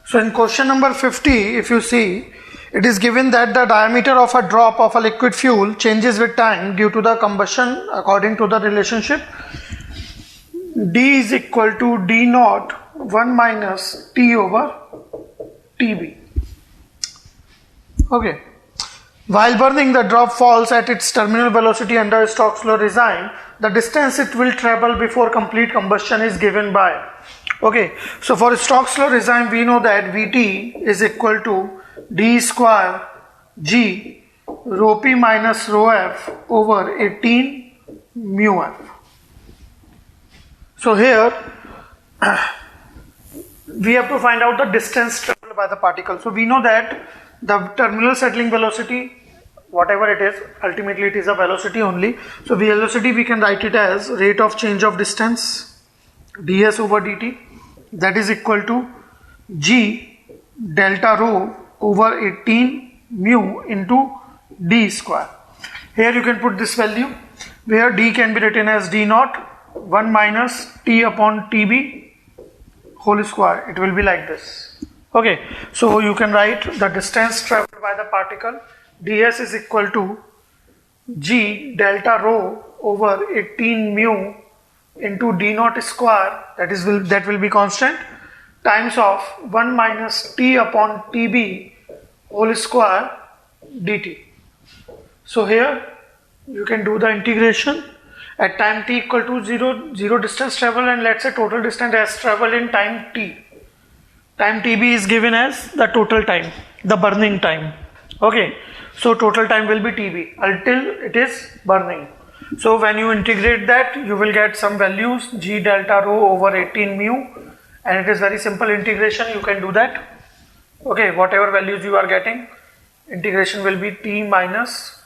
So in question number 50, if you see, it is given that the diameter of a drop of a liquid fuel changes with time due to the combustion according to the relationship D is equal to D naught 1 minus T over TB. Okay. While burning, the drop falls at its terminal velocity under Stokes law regime. The distance it will travel before complete combustion is given by. Okay, so for Stokes law regime, we know that Vt is equal to d square g rho p minus rho f over 18 mu f. So here we have to find out the distance traveled by the particle. So we know that the terminal settling velocity, whatever it is, ultimately it is a velocity only. So velocity we can write it as rate of change of distance ds over dt, that is equal to g delta rho over 18 mu into d square. Here you can put this value where d can be written as d naught 1 minus t upon tb whole square. It will be like this. Okay, so you can write the distance traveled by the particle ds is equal to g delta rho over 18 mu into d naught square, that will be constant, times of 1 minus t upon tb whole square dt. So here you can do the integration at time t equal to 0 distance travel, and let's say total distance as travel in time t. Time tb is given as the total time, the burning time. Okay, so total time will be tb until it is burning. So when you integrate that, you will get some values g delta rho over 18 mu, and it is very simple integration, you can do that. Okay, whatever values you are getting, integration will be t minus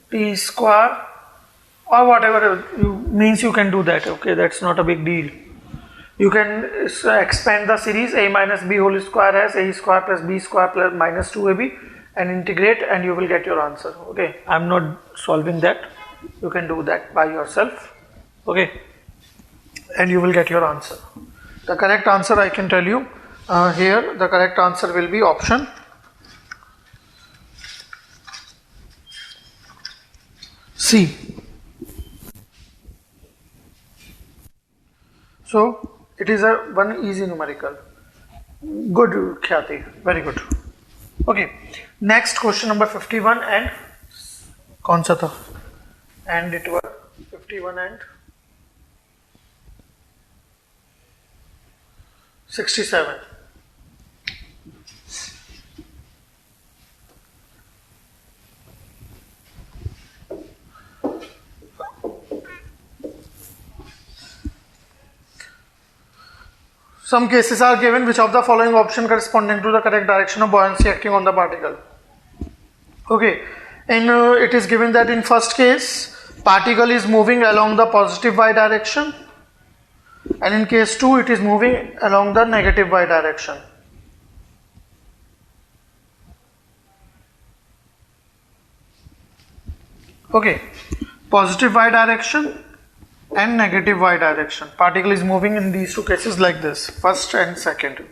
t square or whatever means you can do that. Okay, that's not a big deal. You can expand the series a minus b whole square as a square plus b square plus minus 2ab and integrate, and you will get your answer. Okay, I am not solving that. You can do that by yourself. Okay, and you will get your answer. The correct answer I can tell you here, the correct answer will be option C. So it is a one easy numerical. Good, Khyati, very good. Okay, next question number 51 and कौन सा था? And it was 51 and 67. Some cases are given. Which of the following option corresponding to the correct direction of buoyancy acting on the particle? Okay, and it is given that in first case, particle is moving along the positive y direction, and in case 2, it is moving along the negative y direction. Okay, positive y direction and negative y direction. Particle is moving in these two cases like this, first and second.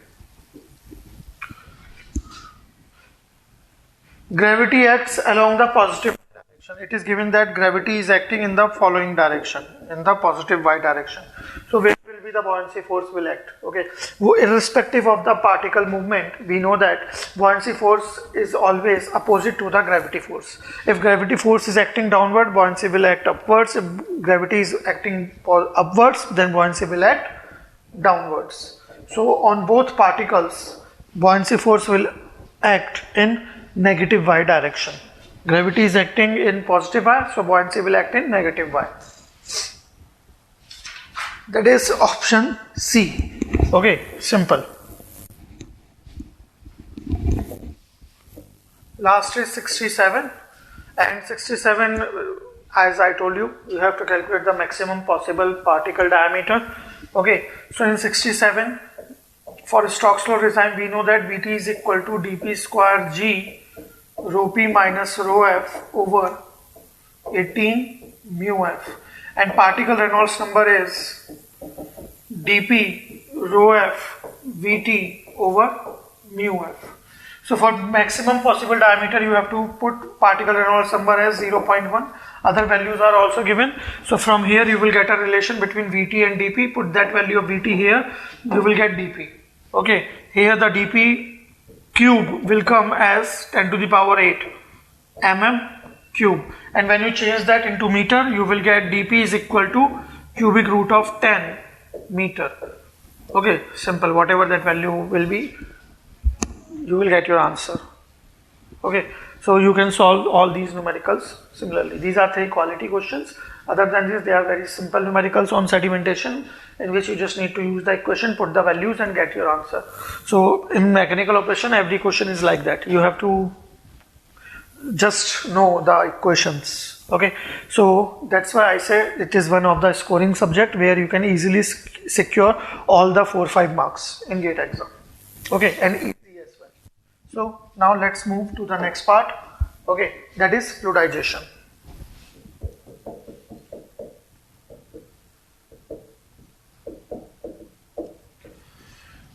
Gravity acts along the positive direction. It is given that gravity is acting in the following direction, in the positive y direction. So where will be the buoyancy force will act? Okay, irrespective of the particle movement, we know that buoyancy force is always opposite to the gravity force. If gravity force is acting downward, buoyancy will act upwards. If gravity is acting upwards, then buoyancy will act downwards. So on both particles, buoyancy force will act in negative y direction. Gravity is acting in positive y, so buoyancy will act in negative y. That is option C. Okay, simple. Last is 67, and 67, as I told you, you have to calculate the maximum possible particle diameter. Okay, so in 67, for Stokes law regime, we know that Vt is equal to dp square g rho p minus rho f over 18 mu f, and particle Reynolds number is dp rho f Vt over mu f. So for maximum possible diameter, you have to put particle Reynolds number as 0.1. Other values are also given. So from here you will get a relation between Vt and dP. Put that value of Vt here, you will get dP. Okay, here the dP cube will come as 10 to the power 8 mm cube, and when you change that into meter, you will get dP is equal to cubic root of 10 meter. Okay, simple. Whatever that value will be, you will get your answer. Okay, so you can solve all these numericals similarly. These are 3 quality questions. Other than this, they are very simple numericals on sedimentation, in which you just need to use the equation, put the values and get your answer. So in mechanical operation, every question is like that. You have to just know the equations. Okay, so that's why I say it is one of the scoring subject where you can easily secure all the 4-5 marks in GATE exam. Okay, and easy as well. So now let's move to the next part. Okay, that is fluidization.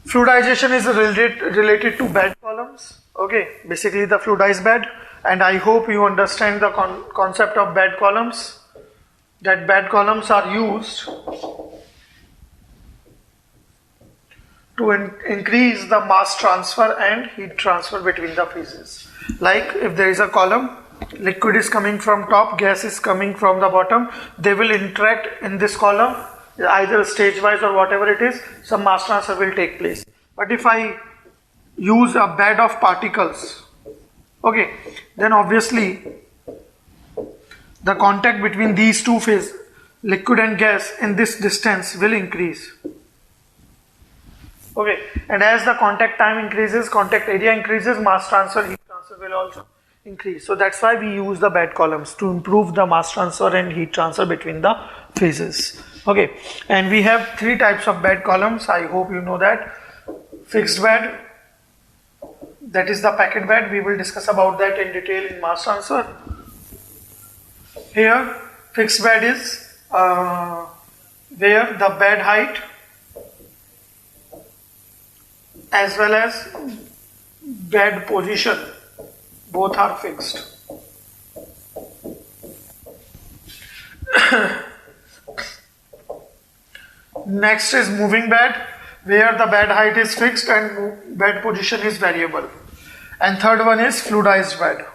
Fluidization is related to bed columns. Okay, basically the fluidized bed, and I hope you understand the concept of bed columns. That bed columns are used to increase the mass transfer and heat transfer between the phases. Like if there is a column, liquid is coming from top, gas is coming from the bottom, they will interact in this column, either stage wise or whatever it is, some mass transfer will take place. But if I use a bed of particles, okay, then obviously the contact between these two phases, liquid and gas, in this distance will increase. Okay, and as the contact time increases, contact area increases, mass transfer, heat transfer will also increase. So that's why we use the bed columns, to improve the mass transfer and heat transfer between the phases. Okay, and we have 3 types of bed columns. I hope you know that. Fixed bed, that is the packet bed. We will discuss about that in detail in mass transfer. Here, fixed bed is where the bed height as well as bed position both are fixed. Next is moving bed, where the bed height is fixed and bed position is variable. And third one is fluidized bed,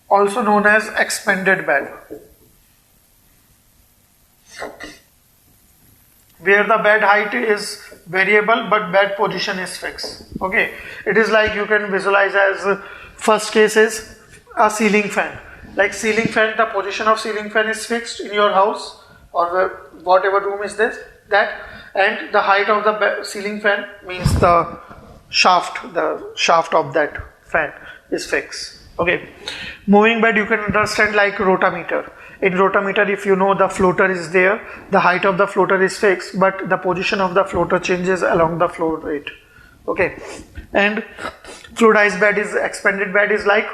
also known as expanded bed, where the bed height is variable but bed position is fixed. Okay, it is like you can visualize as first case is a ceiling fan. Like ceiling fan, the position of ceiling fan is fixed in your house or whatever room is this, that, and the height of the ceiling fan means the shaft of that fan is fixed. Okay, moving bed you can understand like rotameter. In rotameter, if you know, the floater is there, the height of the floater is fixed, but the position of the floater changes along the flow rate. Okay, and fluidized bed is expanded bed is like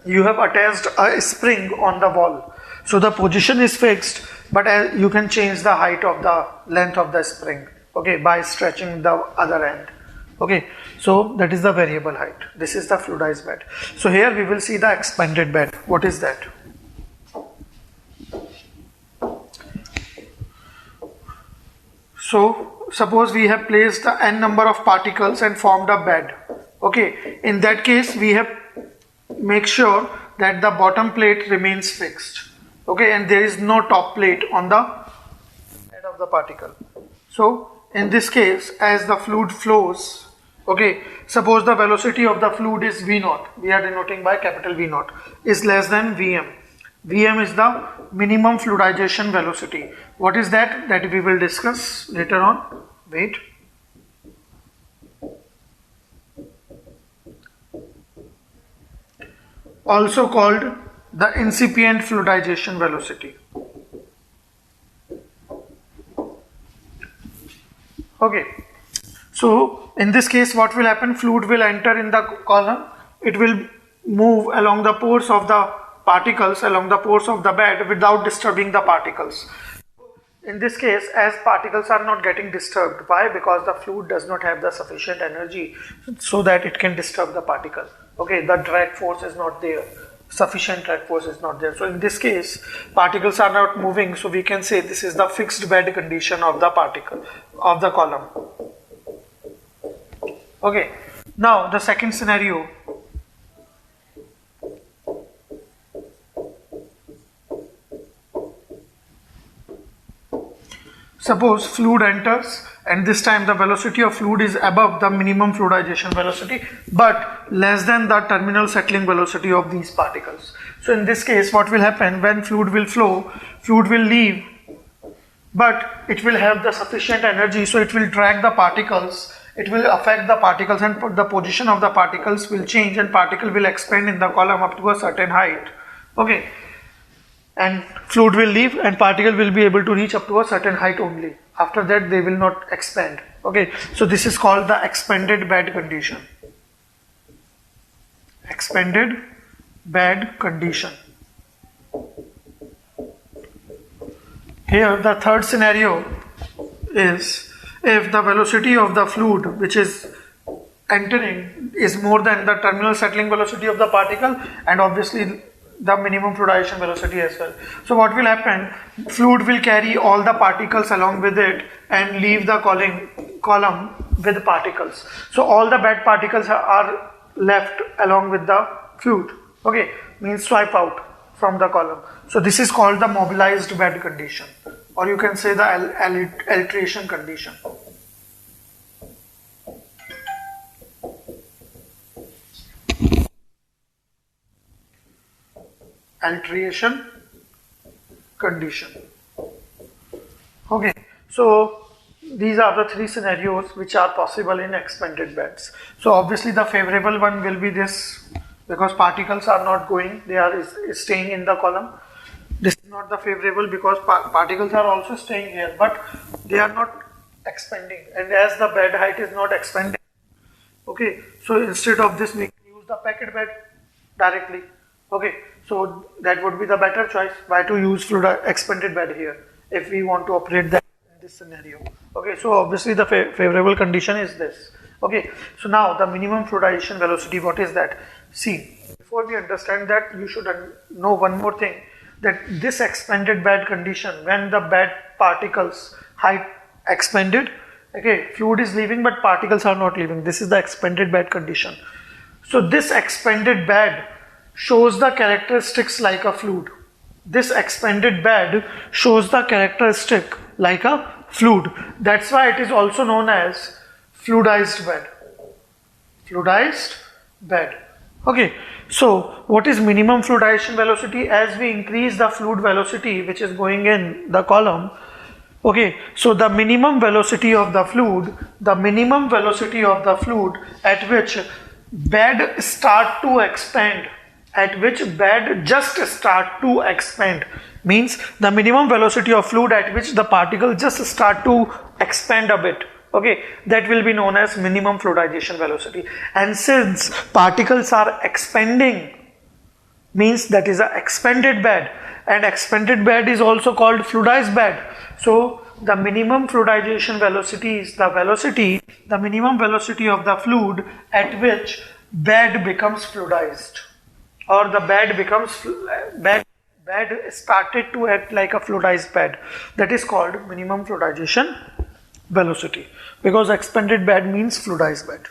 you have attached a spring on the wall, so the position is fixed, but you can change the height of the length of the spring, okay, by stretching the other end. Okay, so that is the variable height. This is the fluidized bed. So here we will see the expanded bed. What is that? So suppose we have placed the n number of particles and formed a bed. Okay, in that case we have make sure that the bottom plate remains fixed. Okay, and there is no top plate on the head of the particle. So in this case, as the fluid flows, okay, suppose the velocity of the fluid is V0, we are denoting by capital V0, is less than Vm. Vm is the minimum fluidization velocity. What is that? That we will discuss later on. Wait. Also called the incipient fluidization velocity. Okay, so in this case what will happen? Fluid will enter in the column, it will move along the pores of the particles, along the pores of the bed without disturbing the particles. in this case, as particles are not getting disturbed. Why? Because the fluid does not have the sufficient energy so that it can disturb the particle. Okay, the drag force is not there. Sufficient drag force is not there. So in this case, particles are not moving. So we can say this is the fixed bed condition of the particle, of the column. Okay, now the second scenario. Suppose fluid enters and this time the velocity of fluid is above the minimum fluidization velocity but less than the terminal settling velocity of these particles. So in this case, what will happen when fluid will flow, fluid will leave but it will have the sufficient energy, so it will drag the particles, it will affect the particles and the position of the particles will change and particle will expand in the column up to a certain height. Okay. And fluid will leave and particle will be able to reach up to a certain height only. After that they will not expand. Okay, so this is called the expanded bed condition. Expanded bed condition. Here the third scenario is if the velocity of the fluid which is entering is more than the terminal settling velocity of the particle and obviously the minimum fluidization velocity as well. So what will happen, fluid will carry all the particles along with it and leave the column with particles. So all the bed particles are left along with the fluid. Okay, means swipe out from the column. So this is called the mobilized bed condition, or you can say the alteration condition. Alteration condition. Okay, so these are the three scenarios which are possible in expanded beds. So obviously the favorable one will be this, because particles are not going, they are staying in the column. This is not the favorable because particles are also staying here but they are not expanding, and as the bed height is not expanding, okay, so instead of this we can use the packed bed directly. Okay, so that would be the better choice. Why to use expanded bed here if we want to operate that in this scenario? Okay, so obviously the favorable condition is this. Okay, so now the minimum fluidization velocity, what is that? See, before we understand that, you should know one more thing, that this expanded bed condition, when the bed particles height expanded, okay, fluid is leaving but particles are not leaving. This is the expanded bed condition. So this expanded bed shows the characteristics like a fluid. This expanded bed shows the characteristic like a fluid. That's why it is also known as fluidized bed. Fluidized bed. Okay, so what is minimum fluidization velocity? As we increase the fluid velocity which is going in the column, okay, so the minimum velocity of the fluid, at which bed start to expand, means the minimum velocity of fluid at which the particle just start to expand a bit, okay, that will be known as minimum fluidization velocity. And since particles are expanding, means that is an expanded bed, and expanded bed is also called fluidized bed. So the minimum fluidization velocity is the minimum velocity of the fluid at which bed becomes fluidized, or the bed started to act like a fluidized bed. That is called minimum fluidization velocity, because expanded bed means fluidized bed.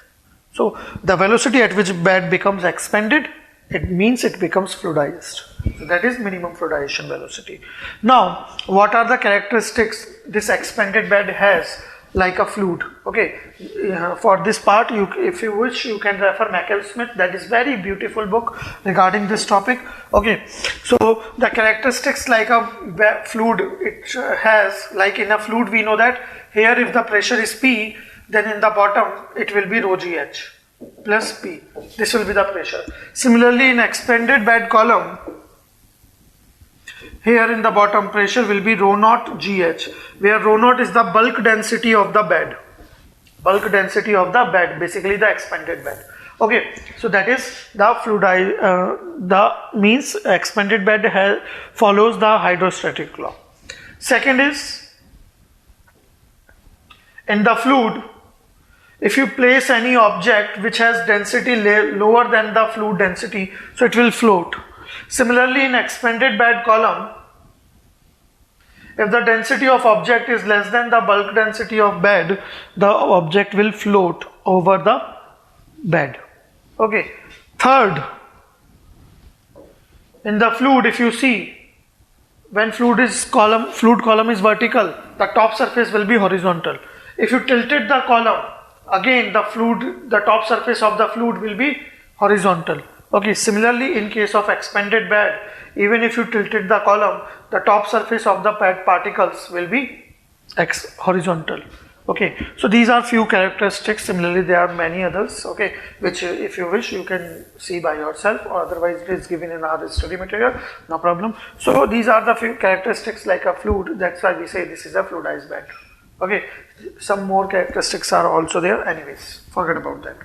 So the velocity at which bed becomes expanded, it means it becomes fluidized. So that is minimum fluidization velocity. Now, what are the characteristics this expanded bed has like a fluid? Okay, for this part, if you wish, you can refer Mackel-Smith. That is very beautiful book regarding this topic. Okay, so the characteristics like a fluid, it has, like in a fluid we know that here if the pressure is P, then in the bottom it will be rho GH plus P. This will be the pressure. Similarly, in expanded bed column, here in the bottom pressure will be rho naught GH, where rho naught is the bulk density of the bed. Basically the expanded bed. Okay, so that is the means expanded bed follows the hydrostatic law. Second is In the fluid, if you place any object which has density lower than the fluid density, so it will float. Similarly, in expanded bed column, if the density of object is less than the bulk density of bed, the object will float over the bed. Okay. Third, in the fluid, if you see, when fluid column is vertical, the top surface will be horizontal. If you tilted the column, again the top surface of the fluid will be horizontal. Okay, similarly in case of expanded bed, even if you tilted the column, the top surface of the bed particles will be horizontal. Okay, so these are few characteristics. Similarly, there are many others, okay, which if you wish you can see by yourself, or otherwise it is given in our study material, no problem. So these are the few characteristics like a fluid, that's why we say this is a fluidized bed. Okay, some more characteristics are also there, anyways, forget about that.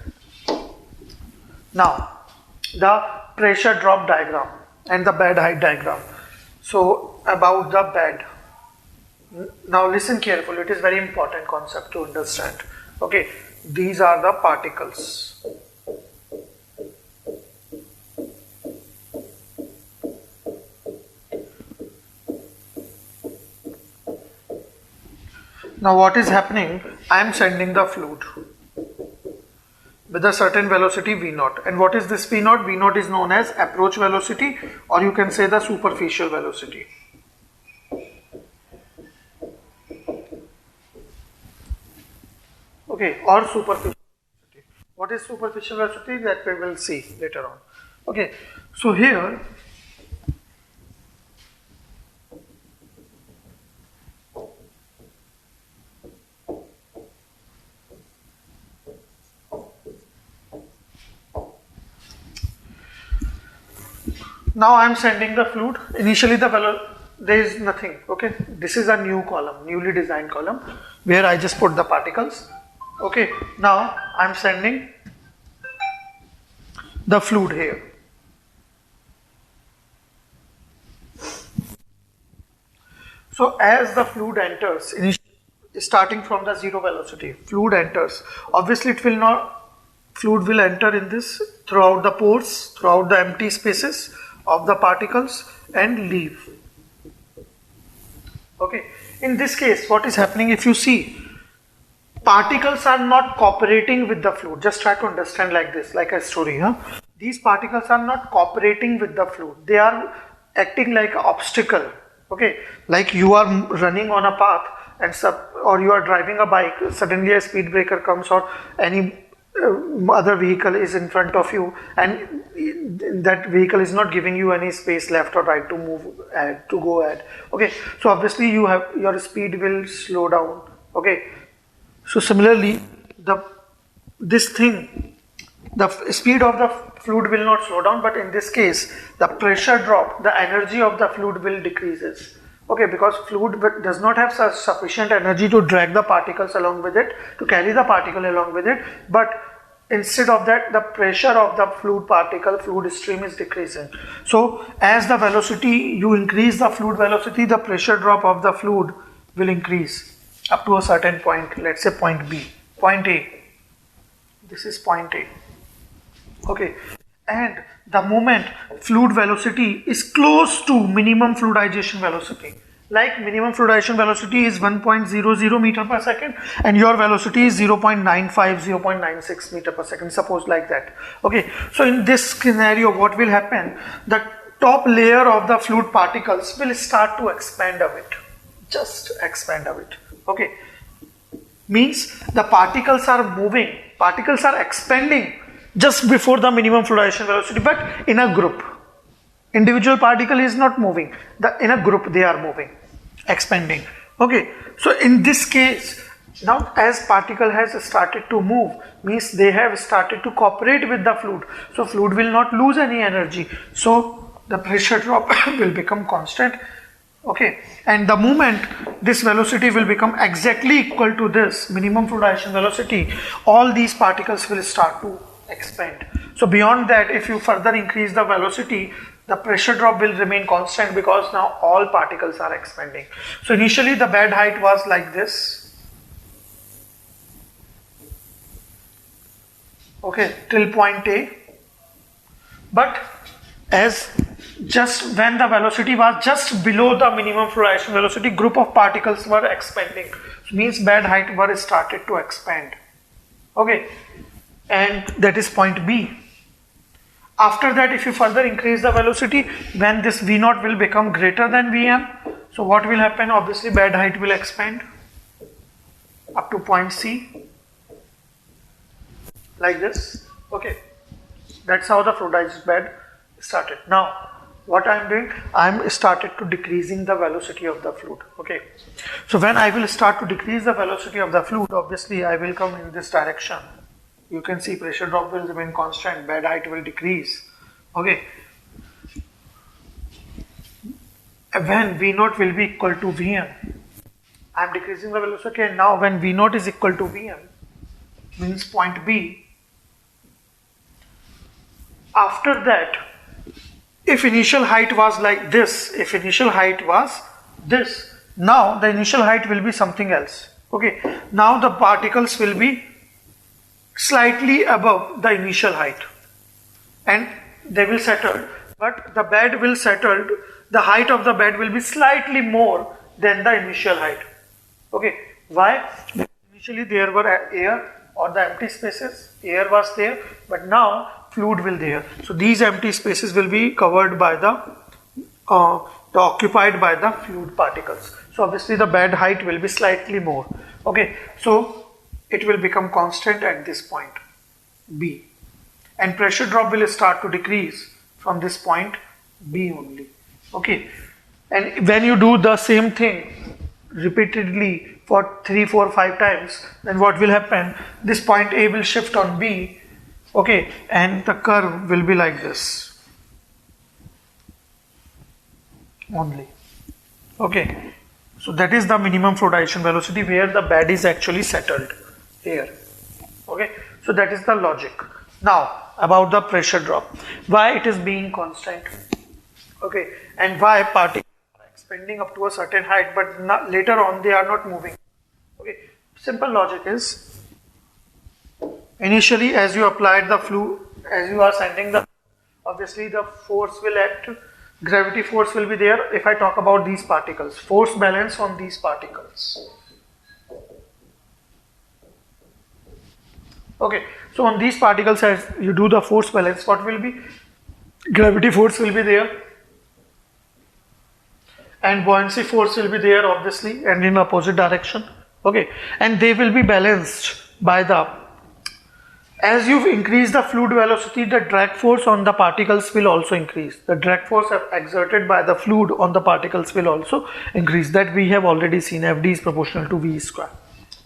Now, the pressure drop diagram and the bed height diagram. So about the bed. Now listen carefully, it is very important concept to understand. Okay, these are the particles. Now what is happening? I am sending the fluid with a certain velocity V0. And what is this V0? V0 is known as approach velocity, or you can say the superficial velocity. Okay, or superficial velocity. What is superficial velocity? That we will see later on. Okay, so here now I am sending the fluid. Initially there is nothing. Okay, this is a new column, newly designed column where I just put the particles. Okay, now I am sending the fluid here. So as the fluid enters, starting from the zero velocity, fluid enters. Obviously, fluid will enter in this throughout the pores, throughout the empty spaces of the particles and leave. Okay, in this case, what is happening? If you see, particles are not cooperating with the fluid. Just try to understand like this, like a story. These particles are not cooperating with the fluid. They are acting like an obstacle. Okay, like you are running on a path and or you are driving a bike. Suddenly a speed breaker comes, or any other vehicle is in front of you, and that vehicle is not giving you any space left or right to move ahead, to go ahead. Okay, so obviously your speed will slow down. Okay. So similarly, the speed of the fluid will not slow down, but in this case, the pressure drop, the energy of the fluid will decreases. Okay, because fluid does not have sufficient energy to drag the particles along with it, to carry the particle along with it, but instead of that, the pressure of the fluid stream is decreasing. So as the velocity, you increase the fluid velocity, the pressure drop of the fluid will increase up to a certain point. Let's say point B, point A. This is point A. Okay, and the moment fluid velocity is close to minimum fluidization velocity, like minimum fluidization velocity is 1.00 meter per second and your velocity is 0.95, 0.96 meter per second, suppose like that. Okay, so in this scenario, what will happen? The top layer of the fluid particles will start to expand a bit, just expand a bit. Okay, means the particles are moving, particles are expanding just before the minimum fluidization velocity, but in a group. Individual particle is not moving, in a group they are moving, expanding. Okay, so in this case, now as particle has started to move, means they have started to cooperate with the fluid, so fluid will not lose any energy, so the pressure drop will become constant. Okay, and the moment this velocity will become exactly equal to this minimum fluidization velocity, all these particles will start to expand. So beyond that, if you further increase the velocity, the pressure drop will remain constant because now all particles are expanding. So initially the bed height was like this. okay, till point A. But as just when the velocity was just below the minimum fluoridation velocity, group of particles were expanding. Means bed height were started to expand. Okay, and that is point B. After that, if you further increase the velocity, when this V naught will become greater than Vm, so what will happen? Obviously, bed height will expand up to point C, like this. Okay, that's how the fluidized bed started. Now, what I am doing, I am started to decreasing the velocity of the fluid. Okay, so when I will start to decrease the velocity of the fluid, obviously I will come in this direction. You can see pressure drop will remain constant, bed height will decrease. Okay, when V naught will be equal to Vm, I am decreasing the velocity, and now when V naught is equal to Vm, means point B. After that, if initial height was like this, now the initial height will be something else. Okay, now the particles will be slightly above the initial height and they will settle, but the bed will settle, the height of the bed will be slightly more than the initial height. Okay, why? Initially there were air or the empty spaces, air was there, but now fluid will there. So these empty spaces will be covered by the occupied by the fluid particles. So obviously the bed height will be slightly more. Okay, so it will become constant at this point B, and pressure drop will start to decrease from this point B only. Okay, and when you do the same thing repeatedly for 3, 4, 5 times, then what will happen? This point A will shift on B. Okay, and the curve will be like this only. Okay, so that is the minimum fluidization velocity where the bed is actually settled here. Okay, so that is the logic. Now about the pressure drop, why it is being constant, okay, and why particles are expanding up to a certain height, but not, later on they are not moving. Okay, simple logic is, initially as you applied the fluid, as you are sending the, obviously the force will act, gravity force will be there. If I talk about these particles, force balance on these particles. Okay, so on these particles, as you do the force balance, what will be? Gravity force will be there, and buoyancy force will be there obviously, and in opposite direction. Okay, and they will be balanced by the, as you increase the fluid velocity, the drag force on the particles will also increase. The drag force exerted by the fluid on the particles will also increase. That we have already seen, Fd is proportional to V square.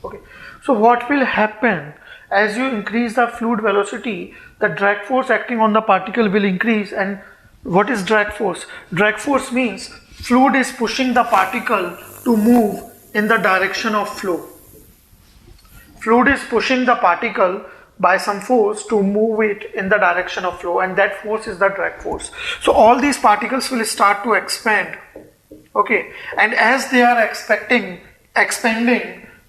Okay, so what will happen? As you increase the fluid velocity, the drag force acting on the particle will increase. And what is drag force? Drag force means fluid is pushing the particle to move in the direction of flow. Fluid is pushing the particle by some force to move it in the direction of flow, and that force is the drag force. So all these particles will start to expand. Okay, and as they are expanding,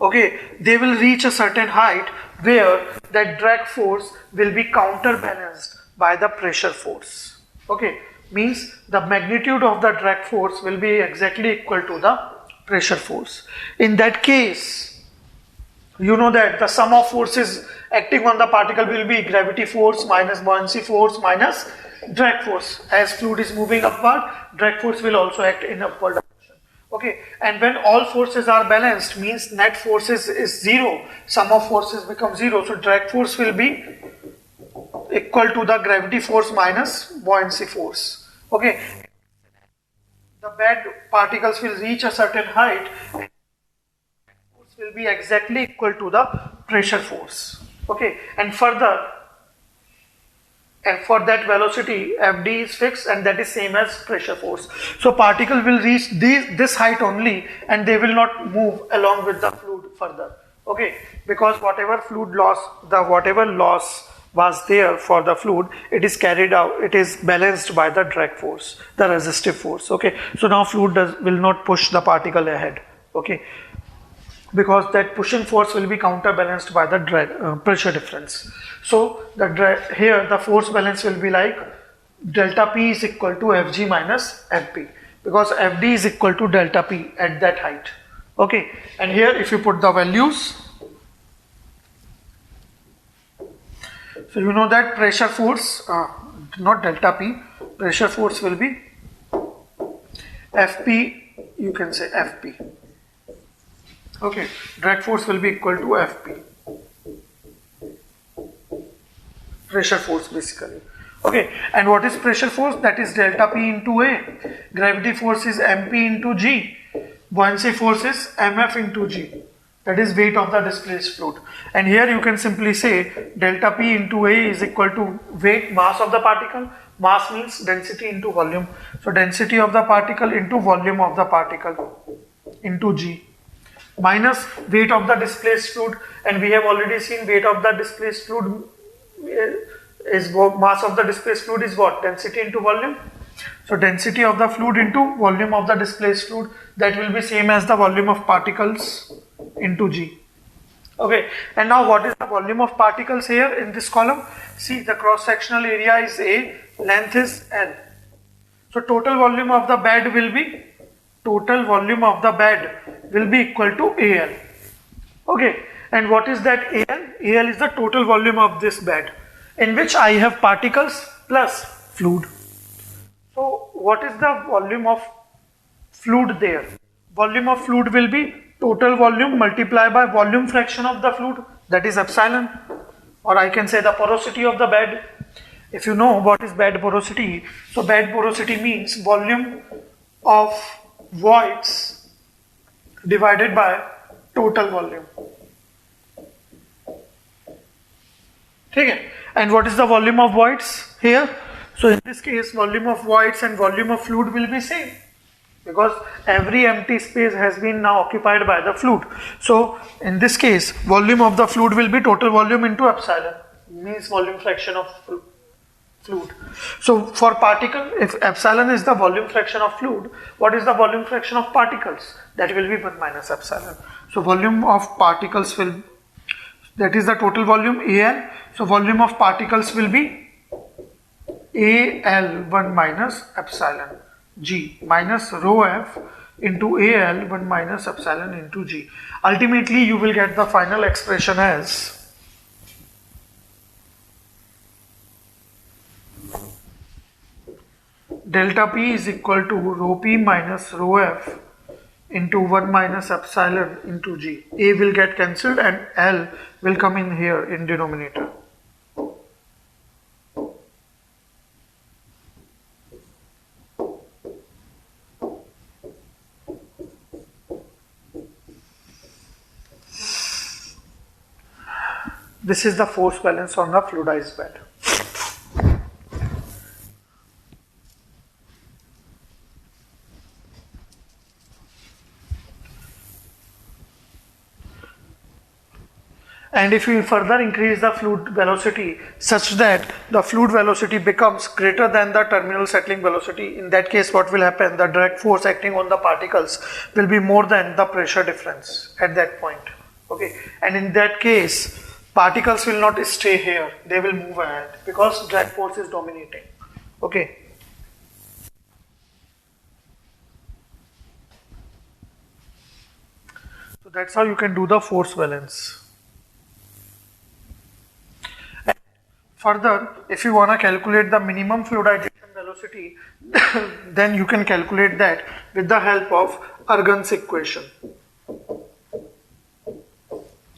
okay, they will reach a certain height where that drag force will be counterbalanced by the pressure force. Okay, means the magnitude of the drag force will be exactly equal to the pressure force. In that case, you know that the sum of forces acting on the particle will be gravity force minus buoyancy force minus drag force. As fluid is moving upward, drag force will also act in upward direction. Okay, and when all forces are balanced, means net forces is zero, sum of forces become zero, so drag force will be equal to the gravity force minus buoyancy force. Okay, the bed particles will reach a certain height, and force will be exactly equal to the pressure force. Okay, and further, and for that velocity Fd is fixed, and that is same as pressure force. So particle will reach this height only, and they will not move along with the fluid further. Okay, because whatever fluid loss, whatever loss was there for the fluid, it is carried out, it is balanced by the drag force, the resistive force. Okay, so now fluid will not push the particle ahead. Okay, because that pushing force will be counterbalanced by the pressure difference. So here the force balance will be like delta P is equal to Fg minus Fp, because Fd is equal to delta P at that height. Okay, and here if you put the values, so you know that pressure force, not delta P, pressure force will be Fp, you can say Fp. Okay, drag force will be equal to Fp. Pressure force basically. Okay, and what is pressure force? That is delta P into A. Gravity force is Mp into G. Buoyancy force is Mf into G. That is weight of the displaced fluid. And here you can simply say delta P into A is equal to weight, mass of the particle. Mass means density into volume. So density of the particle into volume of the particle into G, minus weight of the displaced fluid, and we have already seen weight of the displaced fluid is mass of the displaced fluid is what? Density into volume. So density of the fluid into volume of the displaced fluid, that will be same as the volume of particles into G. Okay, and now what is the volume of particles here in this column? See, the cross sectional area is A, length is L. So total volume of the bed will be equal to AL. Okay, and what is that AL? AL is the total volume of this bed, in which I have particles plus fluid. So what is the volume of fluid there? Volume of fluid will be total volume multiplied by volume fraction of the fluid, that is epsilon, or I can say the porosity of the bed. If you know what is bed porosity, so bed porosity means volume of voids divided by total volume. Okay. And what is the volume of voids here? So in this case, volume of voids and volume of fluid will be same, because every empty space has been now occupied by the fluid. So in this case, volume of the fluid will be total volume into epsilon, means volume fraction of fluid. So for particle, if epsilon is the volume fraction of fluid, what is the volume fraction of particles? That will be 1 minus epsilon. So volume of particles will, that is the total volume AL. So volume of particles will be AL 1 minus epsilon G minus rho F into AL 1 minus epsilon into G. Ultimately, you will get the final expression as delta P is equal to rho P minus rho F into 1 minus epsilon into G. A will get cancelled and L will come in here in denominator. This is the force balance on the fluidized bed. And if you further increase the fluid velocity such that the fluid velocity becomes greater than the terminal settling velocity, in that case what will happen? The direct force acting on the particles will be more than the pressure difference at that point. Okay, and in that case particles will not stay here, they will move ahead because drag force is dominating. Okay. So that's how you can do the force balance. Further, if you want to calculate the minimum fluidization velocity, then you can calculate that with the help of Argand's equation.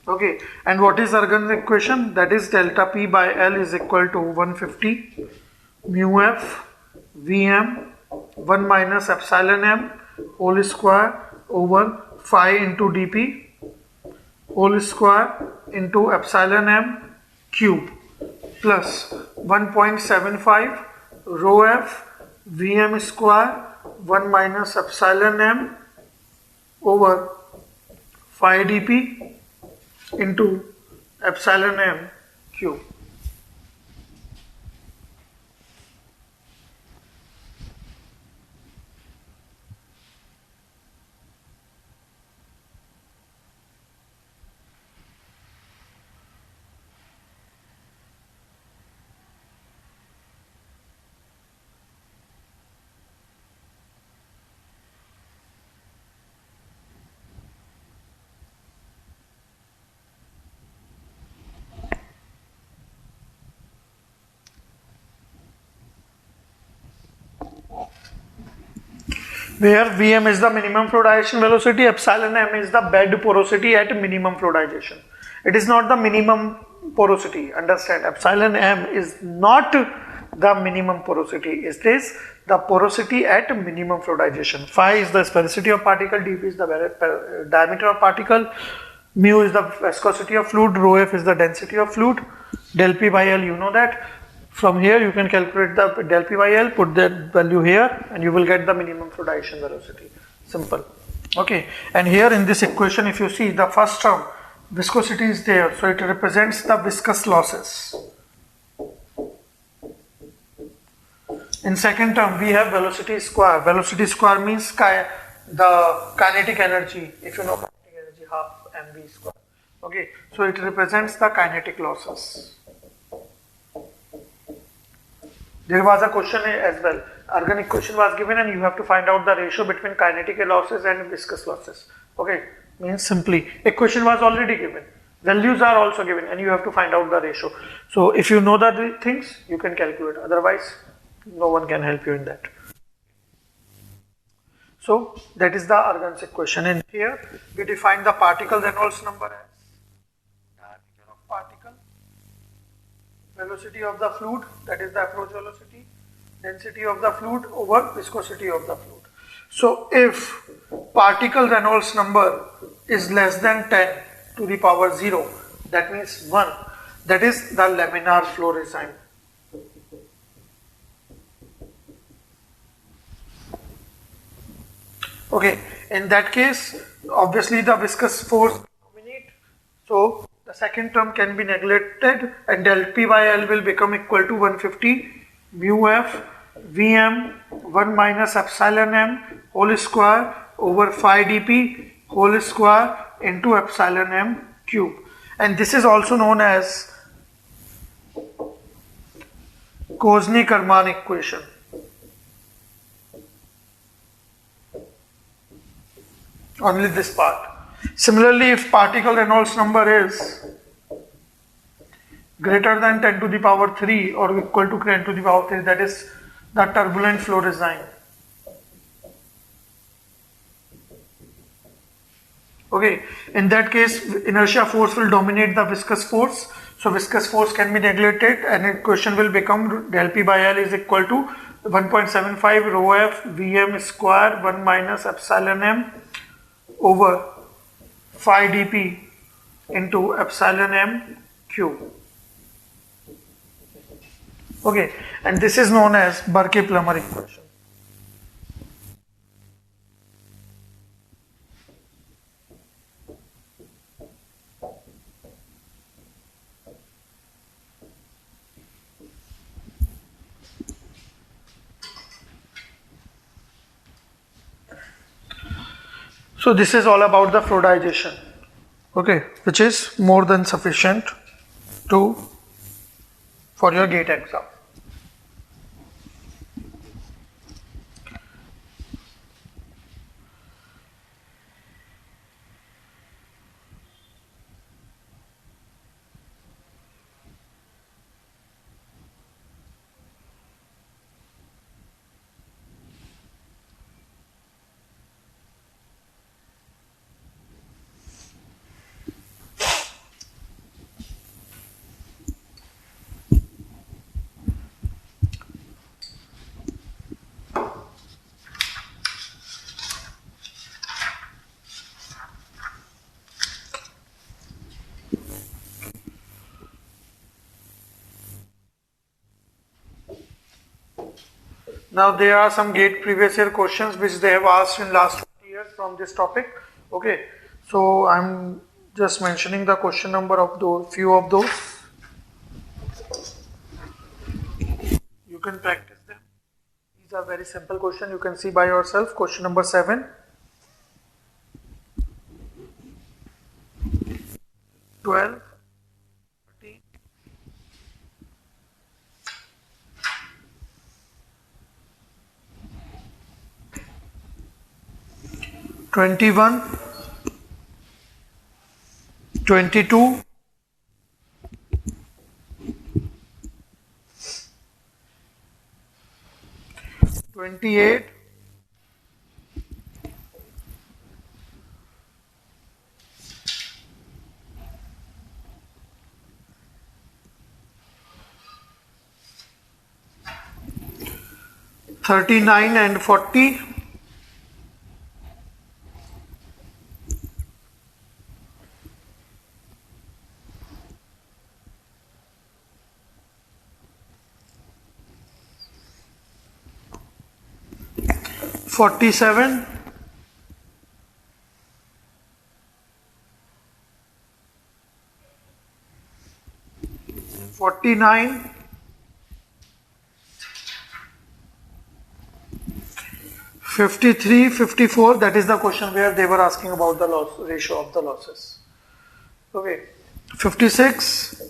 Okay, and what is Argand's equation? That is delta P by L is equal to 150 mu F Vm 1 minus epsilon m whole square over phi into dP whole square into epsilon m cube plus 1.75 rho F Vm square 1 minus epsilon m over phi dP into epsilon m cube. where Vm is the minimum fluidization velocity, epsilon m is the bed porosity at minimum fluidization. It is not the minimum porosity, understand, epsilon m is not the minimum porosity, it is the porosity at minimum fluidization. Phi is the sphericity of particle, dp is the diameter of particle, mu is the viscosity of fluid, rho f is the density of fluid, del p by L, you know that. From here you can calculate the del p by L, put that value here and you will get the minimum fluidization velocity. Simple. Okay, and here in this equation if you see the first term viscosity is there, so it represents the viscous losses. In second term we have velocity square. Velocity square means the kinetic energy, if you know kinetic energy, half mv square. Okay, so it represents the kinetic losses. There was a question as well. Organic question was given and you have to find out the ratio between kinetic losses and viscous losses. Okay, means simply equation was already given. Values are also given and you have to find out the ratio. So if you know the things, you can calculate. Otherwise, no one can help you in that. So that is the Argand's equation. And here we define the particle Reynolds number as diameter of particle, velocity of the fluid, that is the approach velocity, density of the fluid over viscosity of the fluid. So if particle Reynolds number is less than 10 to the power 0, that means 1, that is the laminar flow regime. Okay, in that case, obviously the viscous force dominate, so the second term can be neglected and del P by L will become equal to 150 mu f Vm 1 minus epsilon m whole square over phi dp whole square into epsilon m cube. And this is also known as Kozny-Karman equation. Only this part. Similarly, if particle Reynolds number is greater than 10 to the power 3 or equal to 10 to the power 3, that is the turbulent flow regime. Okay, in that case, inertia force will dominate the viscous force. So viscous force can be neglected and equation will become del P by L is equal to 1.75 rho f Vm square 1 minus epsilon m over phi dp into epsilon m cube. Okay, and this is known as Burke-Plummer equation. So this is all about the fluidization, okay, which is more than sufficient for your GATE exam. Now there are some GATE previous year questions which they have asked in last 20 years from this topic. Okay, so I'm just mentioning the question number of those, few of those. You can practice them. These are very simple questions. You can see by yourself. Question number 7. 12. 13. 21, 22, 28, 39 and 40. Forty-seven, 49, 53, 54. That is the question where they were asking about the loss ratio of the losses. Okay, 56,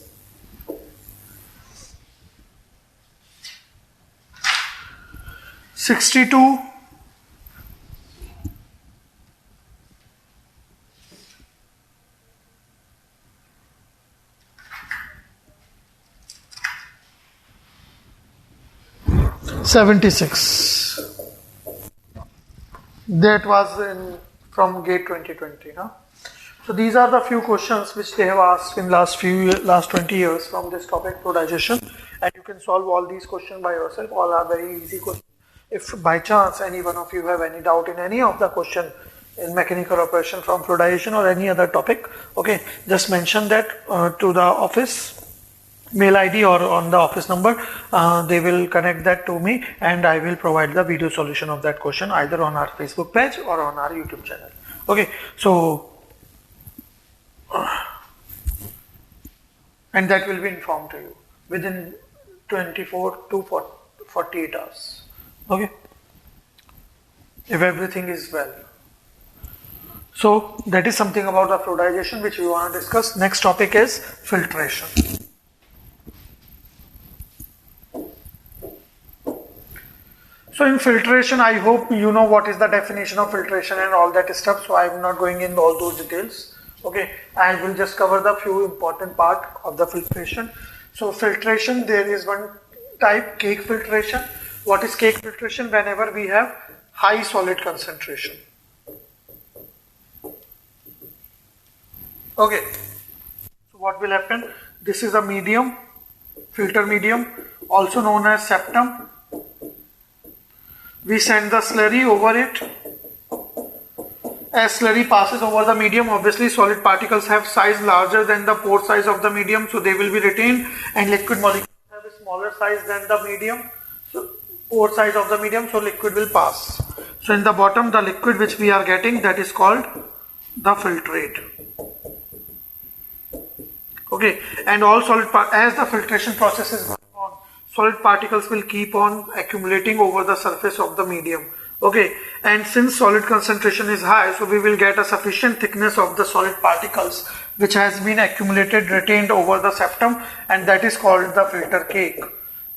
62, 76. That was from GATE 2020. Huh? So these are the few questions which they have asked in last 20 years from this topic, fluidization, and you can solve all these questions by yourself. All are very easy questions. If by chance any one of you have any doubt in any of the question in mechanical operation from fluidization or any other topic, okay, just mention that to the office mail ID or on the office number. They will connect that to me and I will provide the video solution of that question either on our Facebook page or on our YouTube channel. Okay, so and that will be informed to you within 24 to 48 hours. Okay, if everything is well. So that is something about the fluidization which we want to discuss. Next topic is filtration. So in filtration, I hope you know what is the definition of filtration and all that stuff. So I am not going in all those details. Okay, I will just cover the few important part of the filtration. So filtration, there is one type, cake filtration. What is cake filtration? Whenever we have high solid concentration. Okay, so what will happen? This is a medium, filter medium, also known as septum. We send the slurry over it. As slurry passes over the medium, obviously solid particles have size larger than the pore size of the medium, so they will be retained, and liquid molecules have a smaller size than the medium, so pore size of the medium, so liquid will pass. So in the bottom, the liquid which we are getting, that is called the filtrate. Okay, and all solid as the filtration process is going on, solid particles will keep on accumulating over the surface of the medium. Okay, and since solid concentration is high, so we will get a sufficient thickness of the solid particles which has been accumulated, retained over the septum, and that is called the filter cake.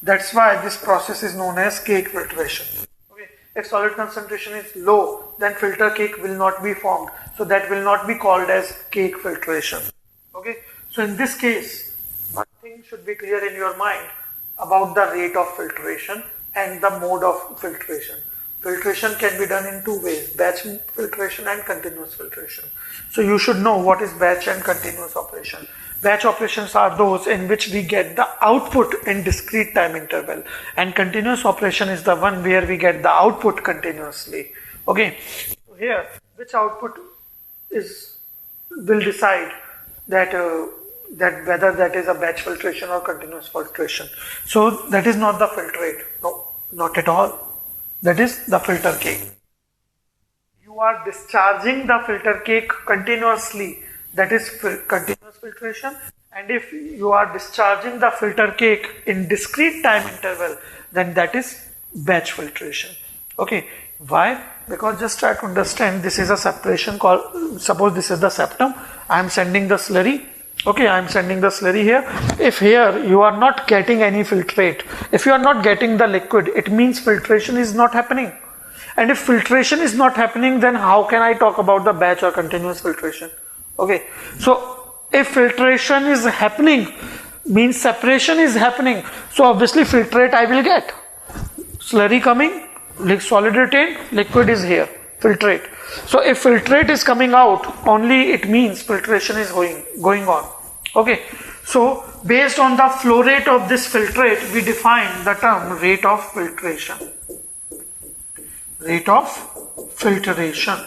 That's why this process is known as cake filtration. Okay, if solid concentration is low, then filter cake will not be formed, so that will not be called as cake filtration. Okay, so in this case, one thing should be clear in your mind about the rate of filtration and the mode of filtration. Filtration can be done in two ways, batch filtration and continuous filtration. So you should know what is batch and continuous operation. Batch operations are those in which we get the output in discrete time interval, and continuous operation is the one where we get the output continuously. Okay, so here which output will decide that that whether that is a batch filtration or continuous filtration. So that is not the filtrate, no, not at all. That is the filter cake. You are discharging the filter cake continuously, that is continuous filtration, and if you are discharging the filter cake in discrete time interval, then that is batch filtration. Okay, why? Because just try to understand, this is a separation called, suppose this is the septum, I am sending the slurry. Okay, I am sending the slurry here. If here you are not getting any filtrate, if you are not getting the liquid, it means filtration is not happening. And if filtration is not happening, then how can I talk about the batch or continuous filtration? Okay, so if filtration is happening, means separation is happening. So obviously filtrate I will get. Slurry coming, solid retained, liquid is here, filtrate. So if filtrate is coming out, only it means filtration is going on. Okay, so based on the flow rate of this filtrate, we define the term rate of filtration. rate of filtration.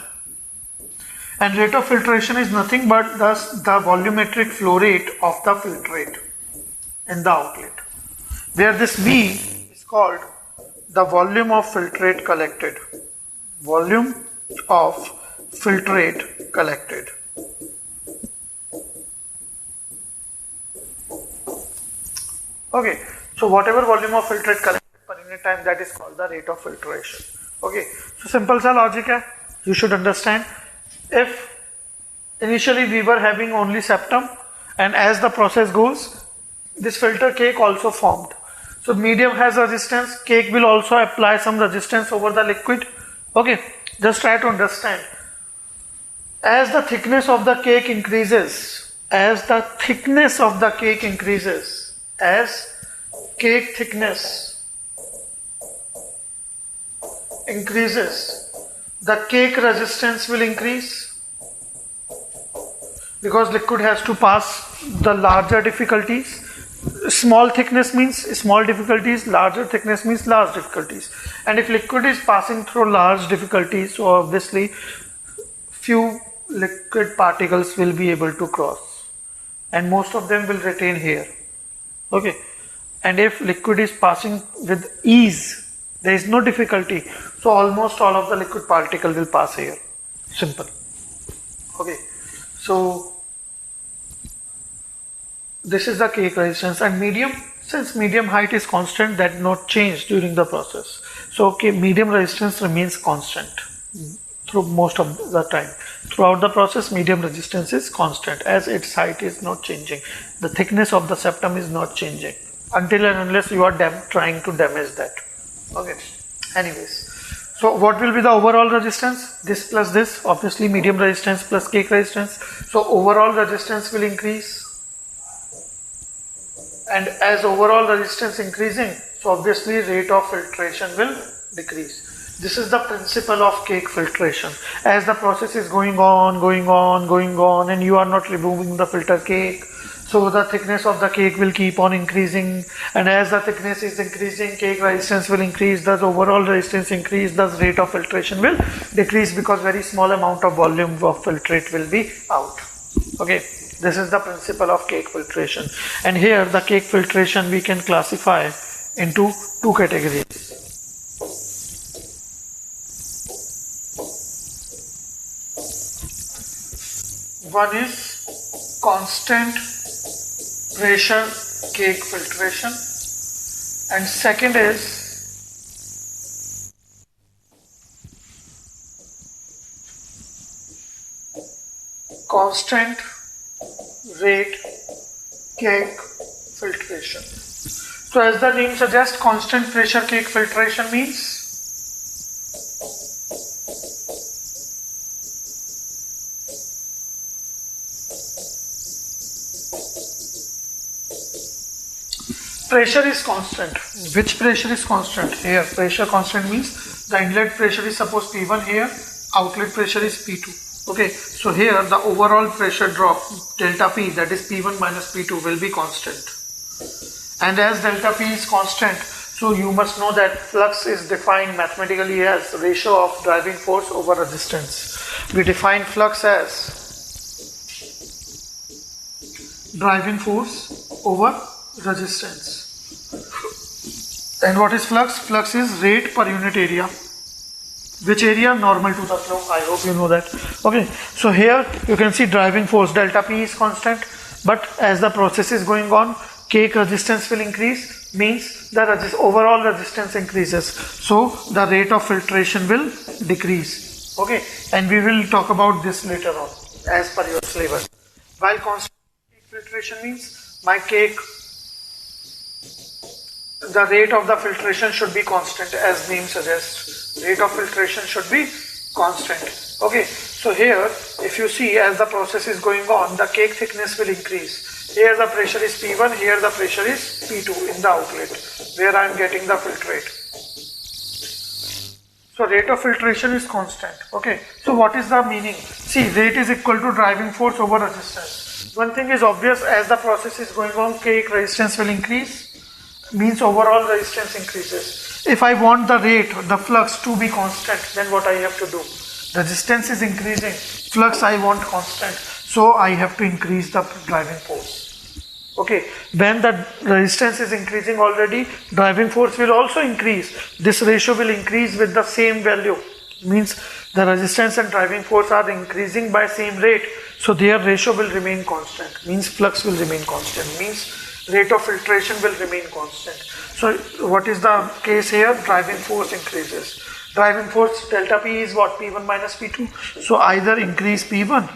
And rate of filtration is nothing but thus the volumetric flow rate of the filtrate in the outlet, where this V is called the volume of filtrate collected. Volume of filtrate collected. Okay, so whatever volume of filtrate collected per unit time, that is called the rate of filtration. Okay, so simple sa logic hai, you should understand. If initially we were having only septum, and as the process goes, this filter cake also formed. So medium has resistance, cake will also apply some resistance over the liquid. Okay, just try to understand. As the thickness of the cake increases, as cake thickness increases, the cake resistance will increase, because liquid has to pass the larger difficulties. Small thickness means small difficulties, larger thickness means large difficulties. And if liquid is passing through large difficulties, so obviously few liquid particles will be able to cross, and most of them will retain here. Okay, and if liquid is passing with ease, there is no difficulty, so almost all of the liquid particle will pass here. Simple. Okay, so this is the cake resistance. And medium, since medium height is constant, that not change during the process, so okay, medium resistance remains constant through most of the time. Throughout the process, medium resistance is constant, as its height is not changing, the thickness of the septum is not changing, until and unless you are trying to damage that. Okay, anyways, so what will be the overall resistance? This plus this, obviously medium resistance plus cake resistance, so overall resistance will increase. And as overall resistance increasing, so obviously rate of filtration will decrease. This is the principle of cake filtration. As the process is going on, and you are not removing the filter cake, so the thickness of the cake will keep on increasing, and as the thickness is increasing, cake resistance will increase, thus overall resistance increase, thus rate of filtration will decrease, because very small amount of volume of filtrate will be out. Okay, this is the principle of cake filtration. And here the cake filtration we can classify into two categories. One is constant pressure cake filtration, and second is constant rate cake filtration. So as the name suggests, constant pressure cake filtration means pressure is constant. Which pressure is constant? Here pressure constant means the inlet pressure is suppose P1 here, outlet pressure is P2. Okay, so here the overall pressure drop delta P, that is P1 minus P2, will be constant. And as delta P is constant, so you must know that flux is defined mathematically as ratio of driving force over resistance. We define flux as driving force over resistance. And what is flux? Flux is rate per unit area. Which area? Normal to the flow. I hope you know that. Okay, so here you can see driving force delta P is constant, but as the process is going on, cake resistance will increase, means the overall resistance increases, so the rate of filtration will decrease. Okay, and we will talk about this later on as per your syllabus. While constant cake filtration means my cake, the rate of the filtration should be constant, as name suggests. Rate of filtration should be constant. Okay, so here if you see, as the process is going on, the cake thickness will increase. Here the pressure is P1, here the pressure is P2 in the outlet where I am getting the filtrate. So rate of filtration is constant. Okay, so what is the meaning? See, rate is equal to driving force over resistance. One thing is obvious, as the process is going on, cake resistance will increase, means overall resistance increases. If I want the rate, the flux to be constant, then what I have to do? Resistance is increasing, flux I want constant, so I have to increase the driving force. Okay, when the resistance is increasing already, driving force will also increase. This ratio will increase with the same value. Means the resistance and driving force are increasing by same rate, so their ratio will remain constant. Means flux will remain constant. Means rate of filtration will remain constant. So what is the case here? Driving force increases. Driving force delta P is what? P1 minus P2. So either increase P1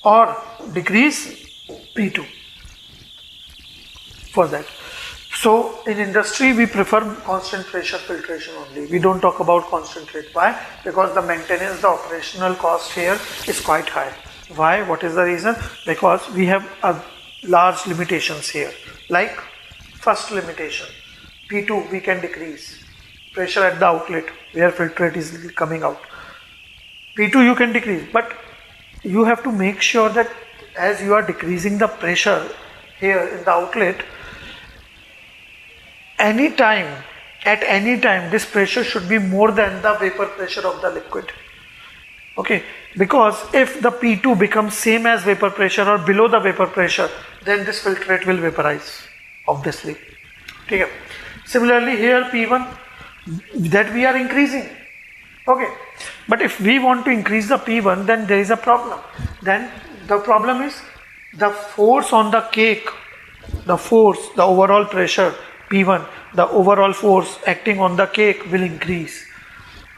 or decrease P2 for that. So in industry we prefer constant pressure filtration only. We don't talk about constant rate. Why? Because the maintenance, the operational cost here is quite high. Why? What is the reason? Because we have a large limitations here. Like first limitation, P2 we can decrease. Pressure at the outlet where filtrate is coming out. P2 you can decrease, but you have to make sure that as you are decreasing the pressure here in the outlet, at any time this pressure should be more than the vapor pressure of the liquid. Okay, because if the P2 becomes same as vapor pressure or below the vapor pressure, then this filtrate will vaporize, obviously. Okay. Similarly here P1 that we are increasing. Okay, but if we want to increase the P1, then there is a problem. Then the problem is the force on the cake, the overall pressure P1, the overall force acting on the cake will increase.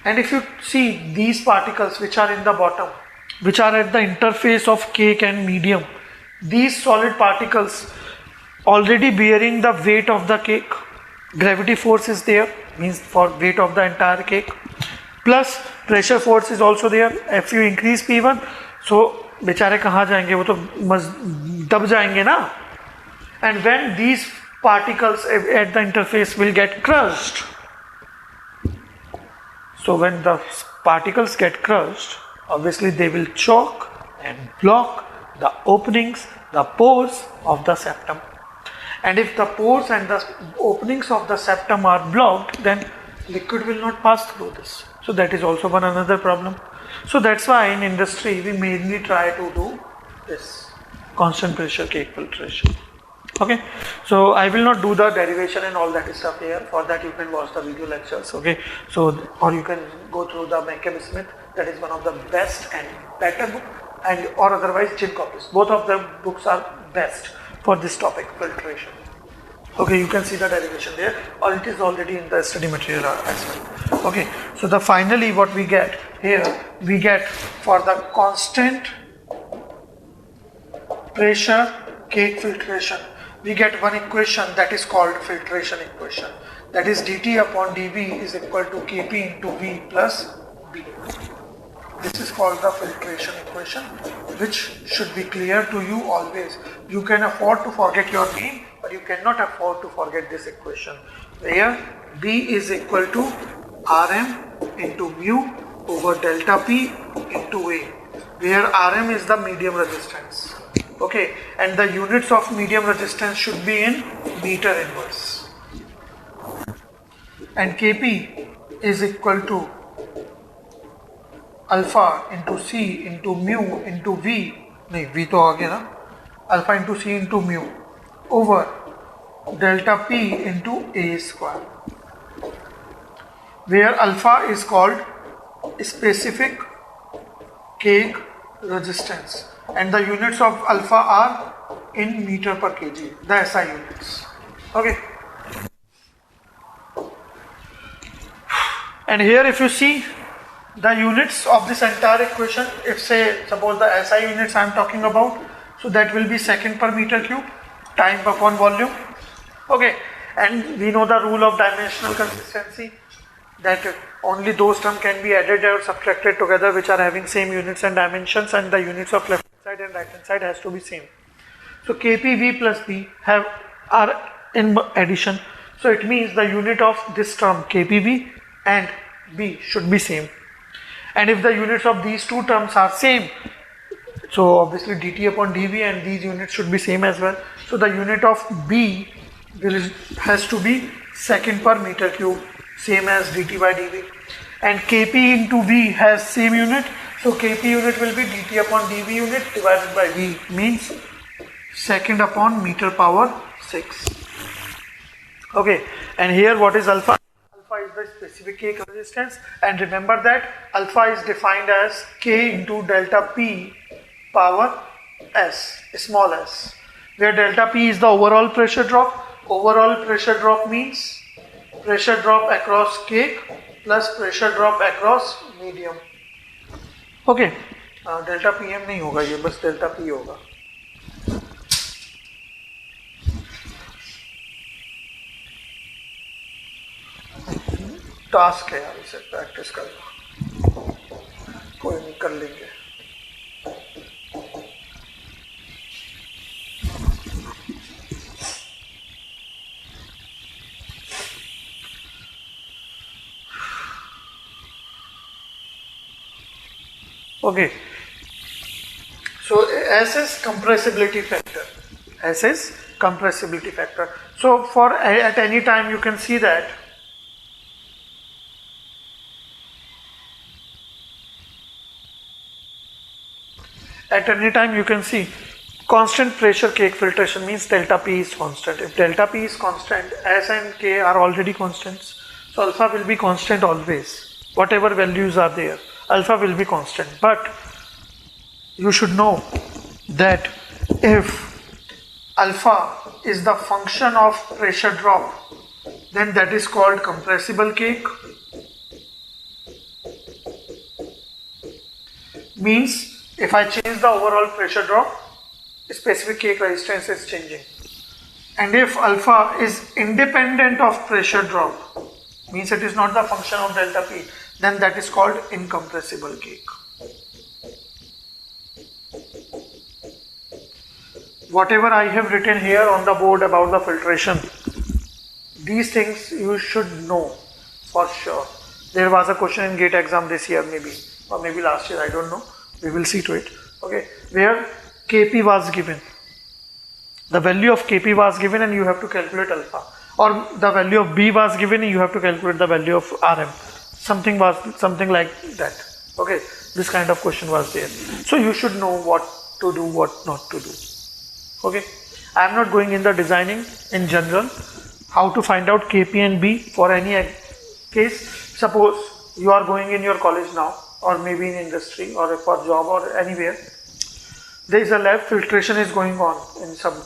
And if you see these particles which are in the bottom, which are at the interface of cake and medium, these solid particles already bearing the weight of the cake, gravity force is there, means for weight of the entire cake, plus pressure force is also there. If you increase P1, so बेचारे कहाँ जाएंगे, वो तो दब जाएंगे ना. And when these particles at the interface will get crushed, so when the particles get crushed, obviously they will choke and block the openings, the pores of the septum. And if the pores and the openings of the septum are blocked, then liquid will not pass through this. So that is also one another problem. So that's why in industry we mainly try to do this constant pressure cake filtration. Okay, so I will not do the derivation and all that stuff here. For that you can watch the video lectures. Okay, so or you can go through the Mencken Smith. That is one of the best and better book, and or otherwise Jim Coppis. Both of the books are best for this topic, filtration. Okay, you can see the derivation there, or it is already in the study material as well. Okay, so the finally what we get here, we get for the constant pressure cake filtration, we get one equation that is called filtration equation. That is dt upon dV is equal to Kp into V plus B. This is called the filtration equation, which should be clear to you always. You can afford to forget your mean, but you cannot afford to forget this equation, where B is equal to Rm into mu over delta P into A, where Rm is the medium resistance. Okay, and the units of medium resistance should be in meter inverse. And Kp is equal to alpha into C into mu into V, नहीं V तो आ गया ना, alpha into C into mu over delta P into A square, where alpha is called specific cake resistance and the units of alpha are in meter per kg, the SI units. Okay. And here if you see the units of this entire equation, if say suppose the SI units I am talking about, so that will be second per meter cube, time upon volume. Okay, and we know the rule of dimensional consistency, that only those terms can be added or subtracted together which are having same units and dimensions, and the units of left hand side and right hand side has to be same. So Kp, V plus B are in addition, so it means the unit of this term Kpv and B should be same. And if the units of these two terms are same, so obviously dt upon dv and these units should be same as well. So the unit of B has to be second per meter cube, same as dt by dv, and Kp into V has same unit, so Kp unit will be dt upon dv unit divided by V, means second upon meter power 6. Okay, and here what is alpha? Alpha is the specific cake resistance, and remember that alpha is defined as K into delta P power S, small s, where delta P is the overall pressure drop. Overall pressure drop means pressure drop across cake plus pressure drop across medium. Okay, delta PM नहीं होगा ये, बस delta P होगा. Task है यार, इसे practice करना, कोई नहीं, कर लेंगे. Okay, so S is compressibility factor. S is compressibility factor. So for at any time you can see that constant pressure cake filtration means delta P is constant. If delta P is constant, S and K are already constants, so alpha will be constant always. Whatever values are there, alpha will be constant. But you should know that if alpha is the function of pressure drop, then that is called compressible cake. Means if I change the overall pressure drop, specific cake resistance is changing. And if alpha is independent of pressure drop, means it is not the function of delta P, then that is called incompressible cake. Whatever I have written here on the board about the filtration, these things you should know for sure. There was a question in GATE exam this year maybe, or maybe last year, I don't know. We will see to it. Okay, where Kp was given, the value of Kp was given and you have to calculate alpha, or the value of B was given and you have to calculate the value of Rm. Something like that. Okay, this kind of question was there. So you should know what to do, what not to do. Okay, I am not going in the designing in general, how to find out Kp and B for any case. Suppose you are going in your college now, or maybe in industry or for job or anywhere. There is a lab, filtration is going on in some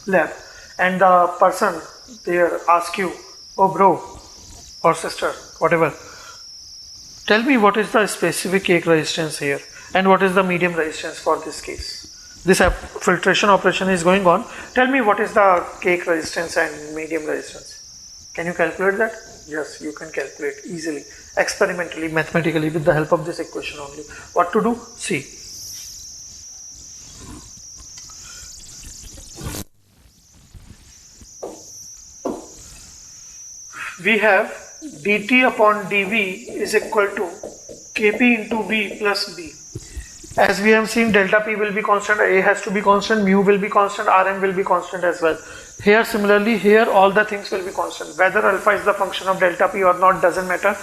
lab, and the person there asks you, oh bro or sister, whatever, tell me what is the specific cake resistance here and what is the medium resistance for this case. This filtration operation is going on. Tell me what is the cake resistance and medium resistance. Can you calculate that? Yes, you can calculate easily, experimentally, mathematically, with the help of this equation only. What to do? See. We have dt upon dv is equal to Kp into V plus B. As we have seen, delta P will be constant, A has to be constant, mu will be constant, Rm will be constant as well. Here similarly, here all the things will be constant. Whether alpha is the function of delta P or not doesn't matter.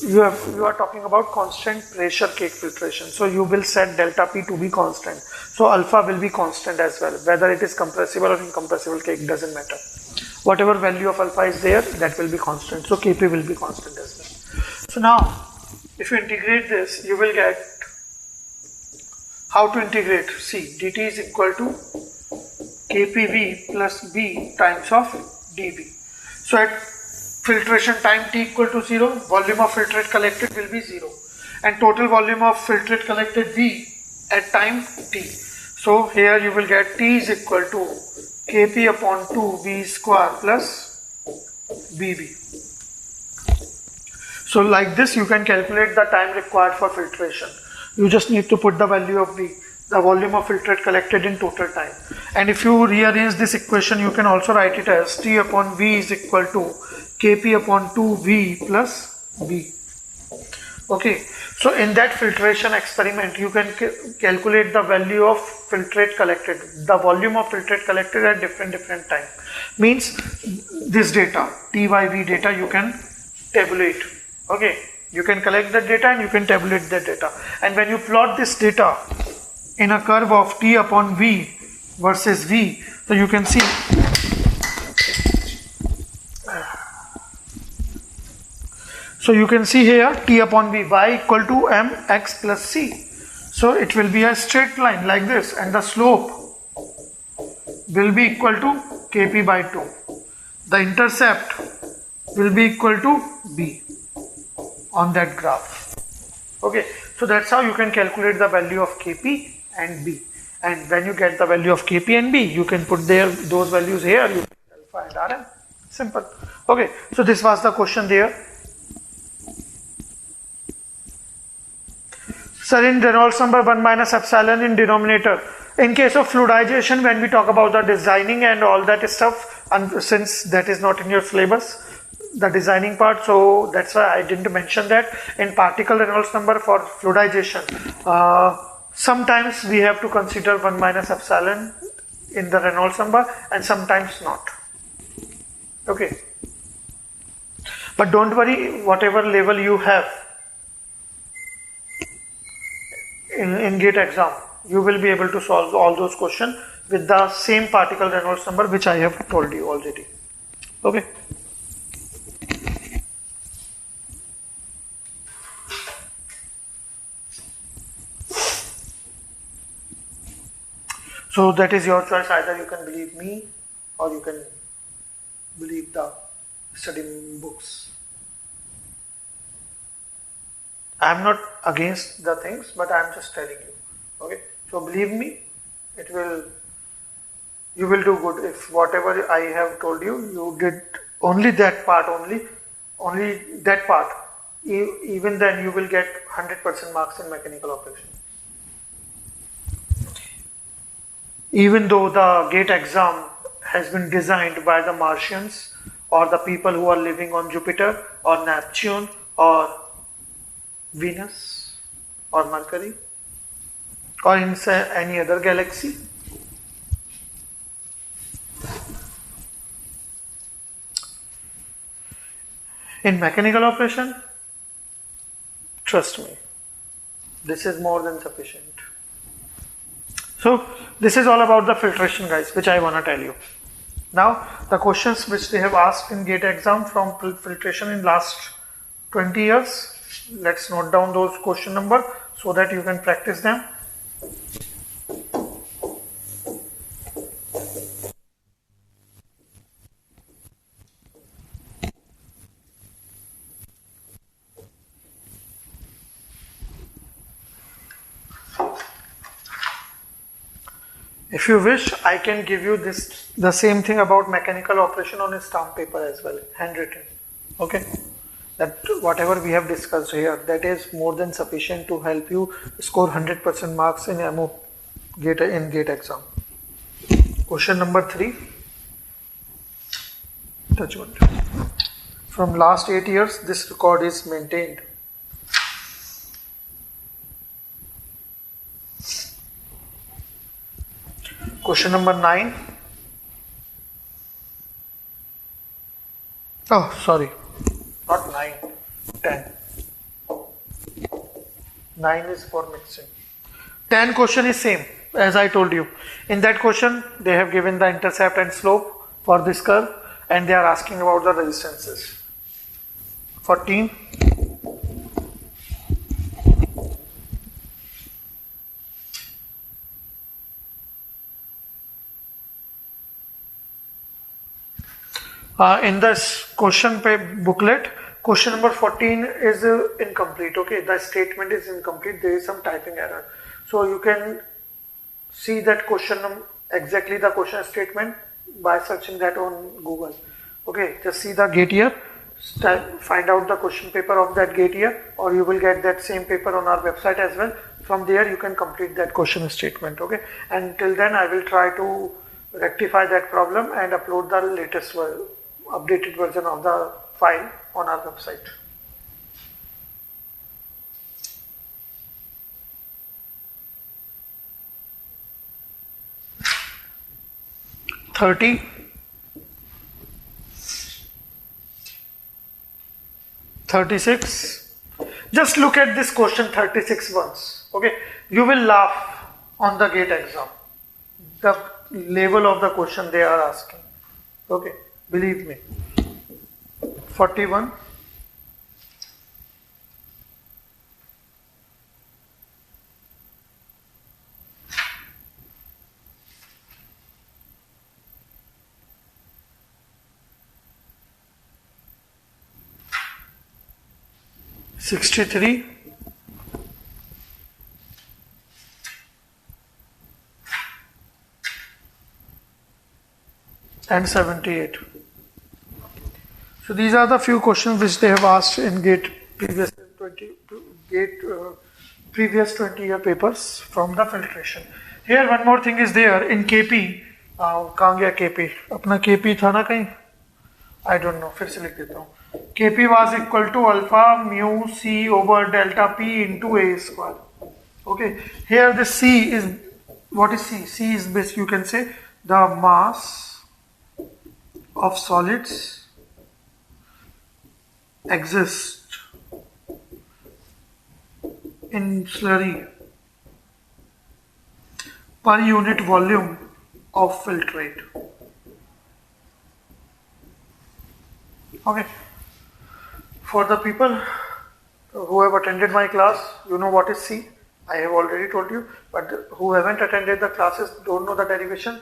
You are talking about constant pressure cake filtration. So you will set delta P to be constant. So alpha will be constant as well. Whether it is compressible or incompressible cake doesn't matter. Whatever value of alpha is there, that will be constant. So Kp will be constant as well. So now, if you integrate this, you will get, how to integrate? See, dt is equal to Kpv plus B times of dv. So at filtration time t equal to 0, volume of filtrate collected will be 0, and total volume of filtrate collected V at time t. So here you will get t is equal to Kp upon 2 V square plus Bv. So like this you can calculate the time required for filtration. You just need to put the value of V, the volume of filtrate collected in total time. And if you rearrange this equation, you can also write it as T upon V is equal to Kp upon 2V plus B. Okay, so in that filtration experiment, you can calculate the value of filtrate collected, the volume of filtrate collected at different time. Means this data, T by V data, you can tabulate. Okay, you can collect the data and you can tabulate the data. And when you plot this data in a curve of t upon v versus v, so you can see here t upon v, y equal to mx plus c. So it will be a straight line like this, and the slope will be equal to kp by 2. The intercept will be equal to b on that graph. Okay, so that's how you can calculate the value of kp and b. And when you get the value of kp and b, you can put those values here, you put alpha and rm. Simple. Okay, so this was the question there. Sir, in Reynolds number 1 minus epsilon in denominator. In case of fluidization, when we talk about the designing and all that stuff, and since that is not in your syllabus, the designing part, so that's why I didn't mention that. In particle Reynolds number for fluidization, sometimes we have to consider 1 minus epsilon in the Reynolds number and sometimes not. Okay, but don't worry, whatever level you have in GATE exam, you will be able to solve all those questions with the same particle Reynolds number which I have told you already. Okay. So that is your choice. Either you can believe me or you can believe the study books. I am not against the things, but I am just telling you. Okay. So believe me, you will do good if whatever I have told you, you did only that part only that part. Even then you will get 100% marks in mechanical operation. Even though the GATE exam has been designed by the Martians or the people who are living on Jupiter or Neptune or Venus or Mercury or in any other galaxy, in mechanical operation, trust me, this is more than sufficient. So this is all about the filtration, guys, which I want to tell you. Now the questions which they have asked in GATE exam from filtration in last 20 years, let's note down those question number so that you can practice them. If you wish, I can give you the same thing about mechanical operation on a stamp paper as well, handwritten. Okay, that whatever we have discussed here, that is more than sufficient to help you score 100% marks in MO GATE exam. Question number 3. Touch wood. From last 8 years, this record is maintained. Question number 9. Oh, sorry, not 9, 10. 9 is for mixing. 10 question is same as I told you. In that question, they have given the intercept and slope for this curve and they are asking about the resistances. 14. In this question booklet, question number 14 is incomplete. Okay, the statement is incomplete. There is some typing error. So you can see that question exactly the question statement by searching that on Google. Okay, just see the GATE year, find out the question paper of that GATE year, or you will get that same paper on our website as well. From there you can complete that question statement. Okay, and till then I will try to rectify that problem and upload the latest updated version of the file on our website. 36. Just look at this question 36 once. Okay, you will laugh on the GATE exam. The level of the question they are asking. Okay, believe me. 41. $63 and 78. So these are the few questions which they have asked in GATE previous 20-year papers from the filtration. Here one more thing is there in KP. कहाँ गया KP? अपना KP था ना कहीं? I don't know. फिर से लिख देता हूँ. KP was equal to alpha mu C over delta P into A square. Okay. Here the C is, what is C? C is basically, you can say, the mass of solids exist in slurry per unit volume of filtrate. Okay. For the people who have attended my class, you know what is C. I have already told you, but who haven't attended the classes, don't know the derivation,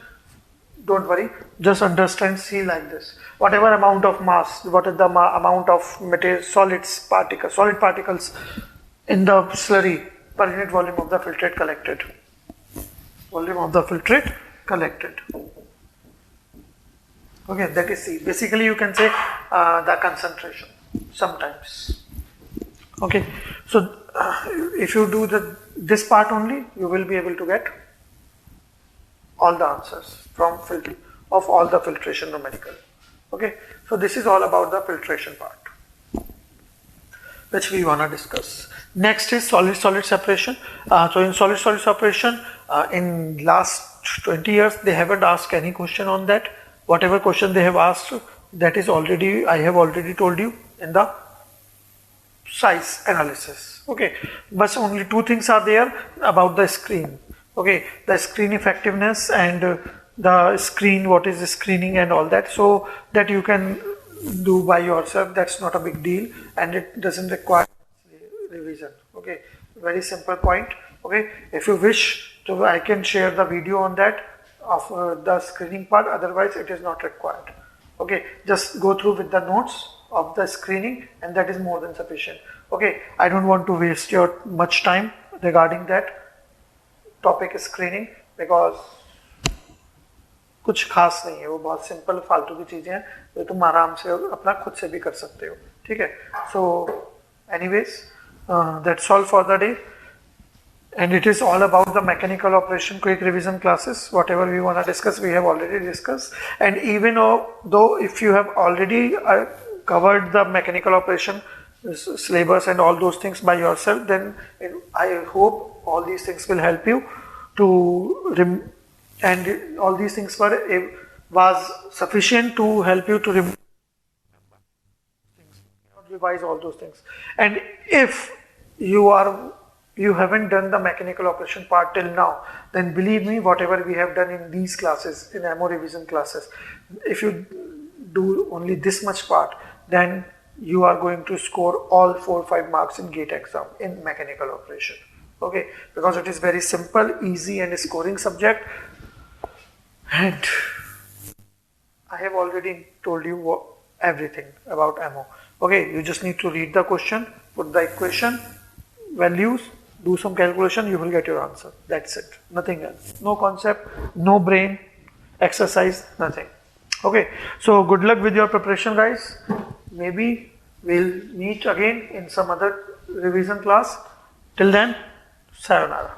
don't worry, just understand C like this. Whatever amount of mass, what is the amount of material, solid particles in the slurry per unit volume of the filtrate collected. Volume of the filtrate collected. Okay, that is C. Basically, you can say the concentration sometimes. Okay, so if you do this part only, you will be able to get all the answers from of all the filtration numerical. Okay, so this is all about the filtration part, which we want to discuss. Next is solid-solid separation. So in solid-solid separation, in last 20 years, they haven't asked any question on that. Whatever question they have asked, that is already, I have already told you in the size analysis. Okay, but only two things are there about the screen. Okay, the screen effectiveness and the screen, what is the screening and all that, so that you can do by yourself. That's not a big deal and it doesn't require revision. Okay, very simple point. Okay, if you wish to, I can share the video on that of the screening part, otherwise it is not required. Okay, just go through with the notes of the screening and that is more than sufficient. Okay, I don't want to waste your much time regarding that topic screening, because कुछ खास नहीं है, वो बहुत simple फालतू की चीजें हैं जो तुम आराम से अपना खुद से भी कर सकते हो. ठीक है, so anyways, that's all for the day. And it is all about the mechanical operation quick revision classes. Whatever we want to discuss, we have already discussed. And even though if you have already covered the mechanical operation syllabus and all those things by yourself, then I hope all these things will help you to and all these things was sufficient to help you to revise all those things. And if you haven't done the mechanical operation part till now, then believe me, whatever we have done in these classes, in MO revision classes, if you do only this much part, then you are going to score all 4 or 5 marks in GATE exam in mechanical operation. Okay, because it is very simple, easy and scoring subject. And I have already told you everything about MO. Okay, you just need to read the question, put the equation, values, do some calculation, you will get your answer. That's it. Nothing else. No concept, no brain exercise, nothing. Okay, so good luck with your preparation, guys. Maybe we'll meet again in some other revision class. Till then, sayonara.